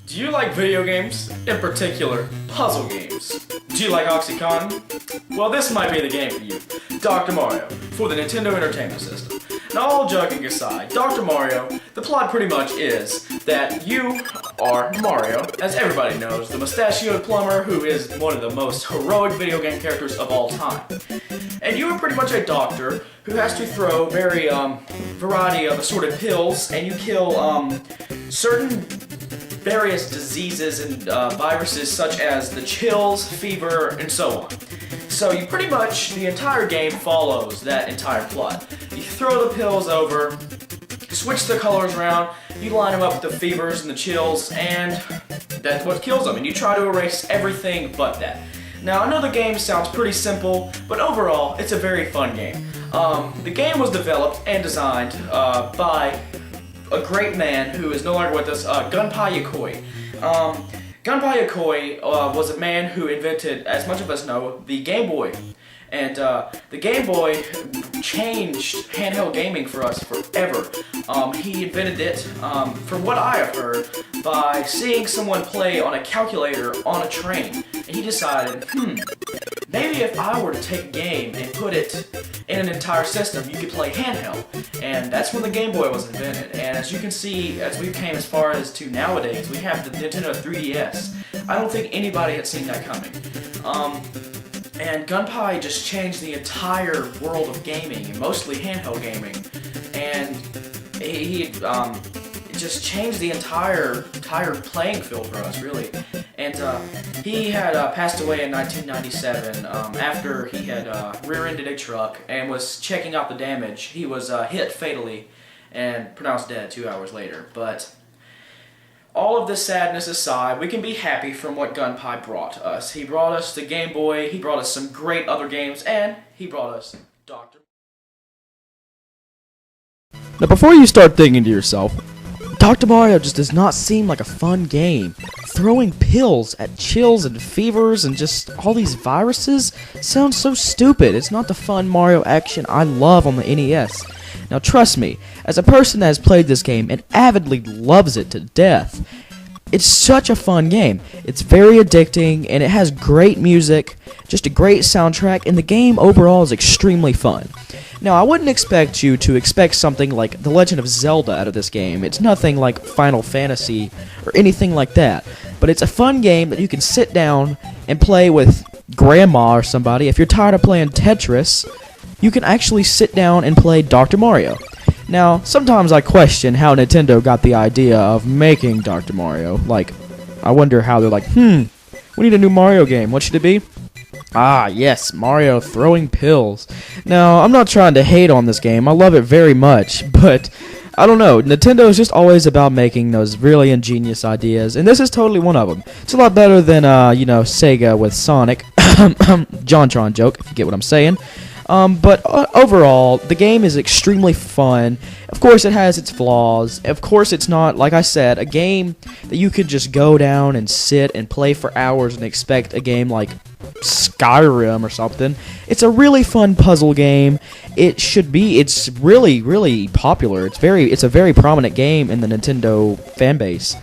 Do you like video games? In particular, puzzle games. Do you like Oxycontin? Well, this might be the game for you. Dr. Mario, for the Nintendo Entertainment System. Now, all joking aside, Dr. Mario, the plot pretty much is that you are Mario, as everybody knows, the mustachioed plumber who is one of the most heroic video game characters of all time. And you are pretty much a doctor who has to throw variety of assorted pills, and you kill certain various diseases and viruses such as the chills, fever, and so on. So you pretty much, the entire game follows that entire plot. You throw the pills over, switch the colors around, you line them up with the fevers and the chills, and that's what kills them. And you try to erase everything but that. Now, I know the game sounds pretty simple, but overall, it's a very fun game. The game was developed and designed by a great man who is no longer with us, Gunpei Yokoi. Gunpei Yokoi was a man who invented, as much of us know, the Game Boy. And the Game Boy changed handheld gaming for us forever. He invented it, from what I have heard, by seeing someone play on a calculator on a train. And he decided, maybe if I were to take a game and put it in an entire system, you could play handheld. And that's when the Game Boy was invented. And as you can see, as we came as far as to nowadays, we have the Nintendo 3DS. I don't think anybody had seen that coming. And Gunpei just changed the entire world of gaming, and mostly handheld gaming. And he just changed the entire playing field for us, really. And he had passed away in 1997 after he had rear-ended a truck and was checking out the damage. He was hit fatally and pronounced dead 2 hours later. But all of this sadness aside, we can be happy from what Gunpei brought us. He brought us the Game Boy, he brought us some great other games, and he brought us Dr. Now before you start thinking to yourself, Dr. Mario just does not seem like a fun game. Throwing pills at chills and fevers and just all these viruses sounds so stupid. It's not the fun Mario action I love on the NES. Now trust me, as a person that has played this game and avidly loves it to death, it's such a fun game. It's very addicting and it has great music, just a great soundtrack, and the game overall is extremely fun. Now I wouldn't expect you to expect something like The Legend of Zelda out of this game. It's nothing like Final Fantasy or anything like that, but it's a fun game that you can sit down and play with grandma or somebody. If you're tired of playing Tetris, you can actually sit down and play Dr. Mario. Now, sometimes I question how Nintendo got the idea of making Dr. Mario. Like, I wonder how they're like, we need a new Mario game. What should it be? Ah, yes, Mario throwing pills. Now, I'm not trying to hate on this game. I love it very much, but I don't know. Nintendo is just always about making those really ingenious ideas, and this is totally one of them. It's a lot better than, Sega with Sonic. JonTron joke, if you get what I'm saying. But overall, the game is extremely fun. Of course, it has its flaws. Of course, it's not, like I said, a game that you could just go down and sit and play for hours and expect a game like Skyrim or something. It's a really fun puzzle game. It's really, really popular. It's a very prominent game in the Nintendo fan base.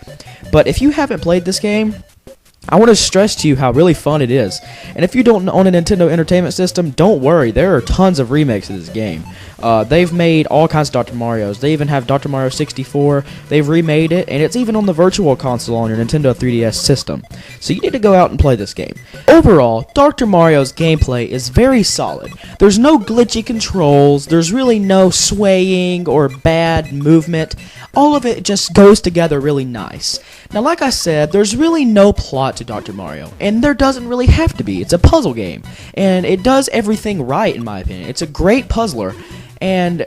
But if you haven't played this game, I want to stress to you how really fun it is. And if you don't own a Nintendo Entertainment System, don't worry. There are tons of remakes of this game. They've made all kinds of Dr. Marios. They even have Dr. Mario 64. They've remade it, and it's even on the Virtual Console on your Nintendo 3DS system. So you need to go out and play this game. Overall, Dr. Mario's gameplay is very solid. There's no glitchy controls. There's really no swaying or bad movement. All of it just goes together really nice. Now, like I said, there's really no plot to Dr. Mario, and there doesn't really have to be. It's a puzzle game, and it does everything right, in my opinion. It's a great puzzler, and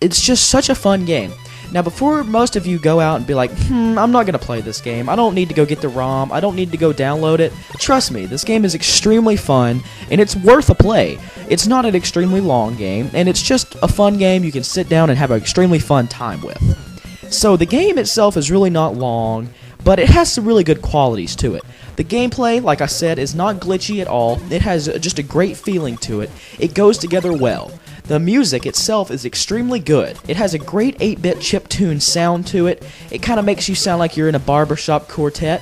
it's just such a fun game. Now, before most of you go out and be like, I'm not going to play this game. I don't need to go get the ROM. I don't need to go download it. Trust me, this game is extremely fun, and it's worth a play. It's not an extremely long game, and it's just a fun game you can sit down and have an extremely fun time with. So the game itself is really not long, but it has some really good qualities to it. The gameplay, like I said, is not glitchy at all. It has just a great feeling to it. It goes together well. The music itself is extremely good. It has a great 8-bit chiptune sound to it. It kind of makes you sound like you're in a barbershop quartet.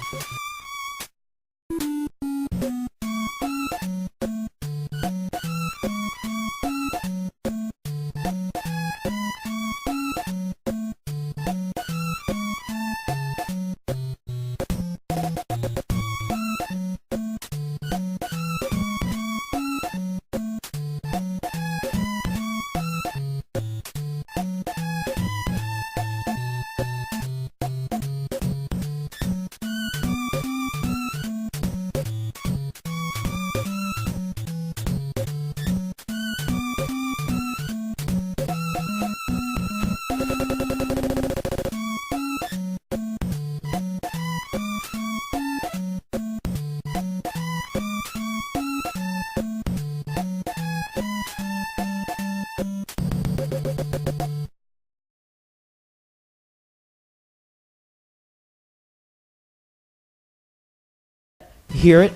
You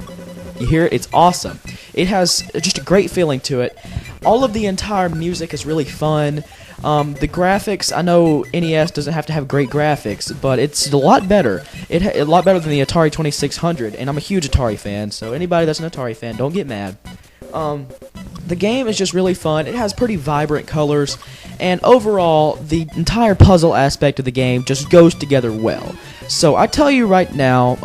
hear it, it's awesome. It has just a great feeling to it. All of the entire music is really fun. The graphics, I know NES doesn't have to have great graphics, but it's a lot better. A lot better than the Atari 2600, and I'm a huge Atari fan, so anybody that's an Atari fan, don't get mad. The game is just really fun. It has pretty vibrant colors, and overall, the entire puzzle aspect of the game just goes together well. So I tell you right now,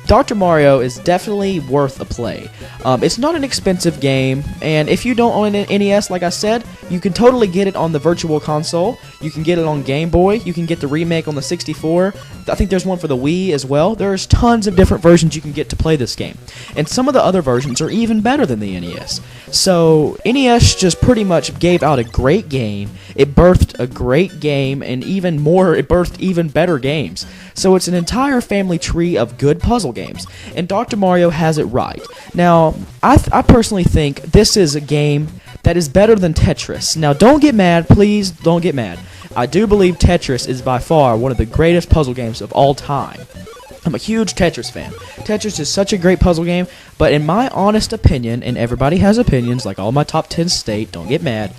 Dr. Mario is definitely worth a play. It's not an expensive game, and if you don't own an NES, like I said, you can totally get it on the Virtual Console. You can get it on Game Boy. You can get the remake on the 64. I think there's one for the Wii as well. There's tons of different versions you can get to play this game, and some of the other versions are even better than the NES. So NES just pretty much gave out a great game. It birthed a great game, and even more, it birthed even better games. So it's an entire family tree of good puzzle games, and Dr. Mario has it right. Now, I personally think this is a game that is better than Tetris. Now, don't get mad, please don't get mad. I do believe Tetris is by far one of the greatest puzzle games of all time. I'm a huge Tetris fan. Tetris is such a great puzzle game, but in my honest opinion, and everybody has opinions, like all my top 10 state, don't get mad,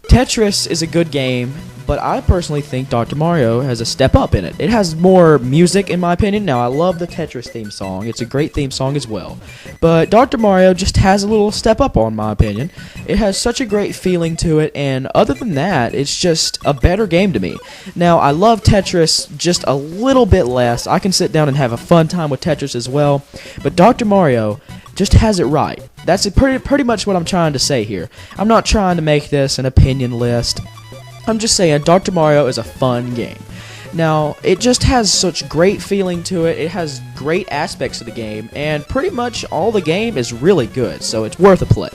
Tetris is a good game, but I personally think Dr. Mario has a step up in it. It has more music, in my opinion. Now, I love the Tetris theme song. It's a great theme song as well. But Dr. Mario just has a little step up, in my opinion. It has such a great feeling to it, and other than that, it's just a better game to me. Now, I love Tetris just a little bit less. I can sit down and have a fun time with Tetris as well, but Dr. Mario just has it right. That's pretty much what I'm trying to say here. I'm not trying to make this an opinion list. I'm just saying Dr. Mario is a fun game. Now, it just has such great feeling to it. It has great aspects of the game, and pretty much all the game is really good, so it's worth a play.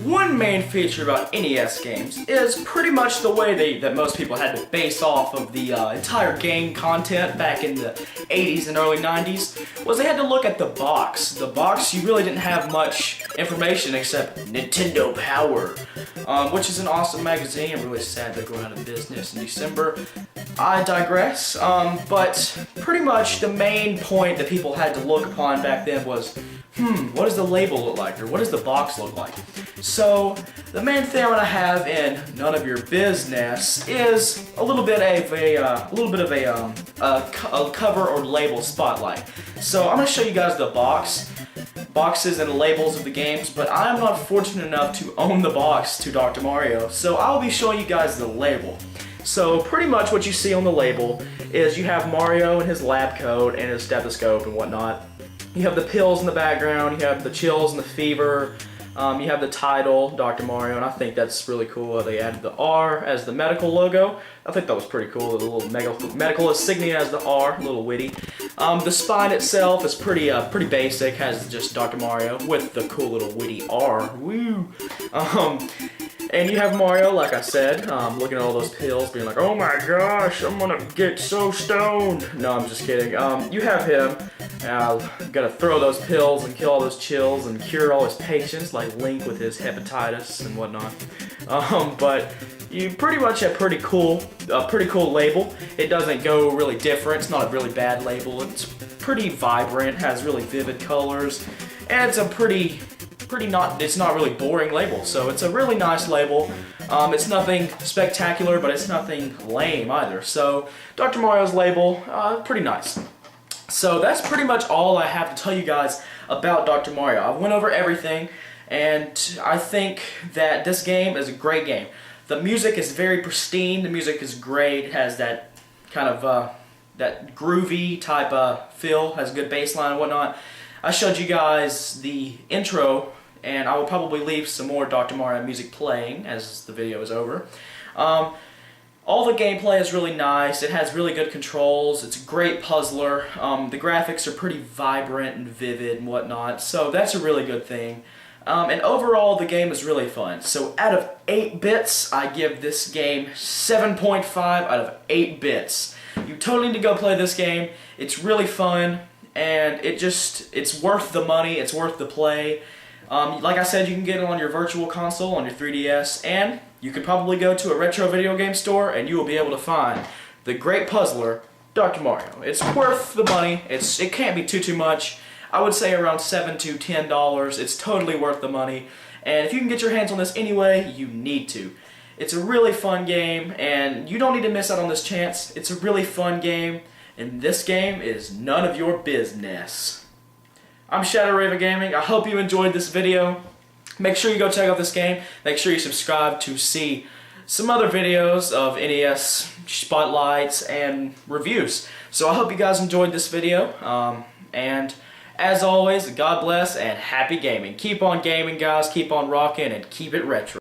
One main feature about NES games is pretty much the way that most people had to base off of the entire game content back in the 80s and early 90s, was they had to look at the box. The box, you really didn't have much information except Nintendo Power, which is an awesome magazine. I'm really sad they're going out of business in December. I digress, but pretty much the main point that people had to look upon back then was, what does the label look like, or what does the box look like? So, the main thing I'm gonna have in None of Your Business is a little bit of a cover or label spotlight. So, I'm gonna show you guys the boxes and labels of the games, but I'm not fortunate enough to own the box to Dr. Mario, so I'll be showing you guys the label. So pretty much what you see on the label is you have Mario in his lab coat and his stethoscope and whatnot. You have the pills in the background, you have the chills and the fever, you have the title, Dr. Mario, and I think that's really cool. They added the R as the medical logo. I think that was pretty cool, the little medical insignia as the R, a little witty. The spine itself is pretty basic, has just Dr. Mario with the cool little witty R. Woo! And you have Mario, like I said, looking at all those pills, being like, oh my gosh, I'm gonna get so stoned. No, I'm just kidding. You have him, gonna throw those pills and kill all those chills and cure all his patients, like Link with his hepatitis and whatnot. But you pretty much have a pretty cool label. It doesn't go really different. It's not a really bad label. It's pretty vibrant, has really vivid colors, and it's a pretty it's not really boring label. So it's a really nice label. It's nothing spectacular, but it's nothing lame either. So Dr. Mario's label, pretty nice. So that's pretty much all I have to tell you guys about Dr. Mario. I went over everything, and I think that this game is a great game. The music is very pristine, the music is great, it has that kind of that groovy type of feel, has a good bass line and whatnot. I showed you guys the intro, and I will probably leave some more Dr. Mario music playing as the video is over. All the gameplay is really nice, it has really good controls, it's a great puzzler, the graphics are pretty vibrant and vivid and whatnot, so that's a really good thing. And overall the game is really fun. So out of 8 bits, I give this game 7.5 out of 8 bits. You totally need to go play this game, it's really fun, and it's worth the money, it's worth the play. Like I said, you can get it on your virtual console, on your 3DS, and you could probably go to a retro video game store and you will be able to find the great puzzler, Dr. Mario. It's worth the money, it can't be too much. I would say around $7 to $10, it's totally worth the money. And if you can get your hands on this anyway, you need to. It's a really fun game, and you don't need to miss out on this chance. It's a really fun game, and this game is none of your business. I'm ShadowRavenGaming. I hope you enjoyed this video. Make sure you go check out this game. Make sure you subscribe to see some other videos of NES spotlights and reviews. So I hope you guys enjoyed this video. And as always, God bless and happy gaming. Keep on gaming, guys. Keep on rocking and keep it retro.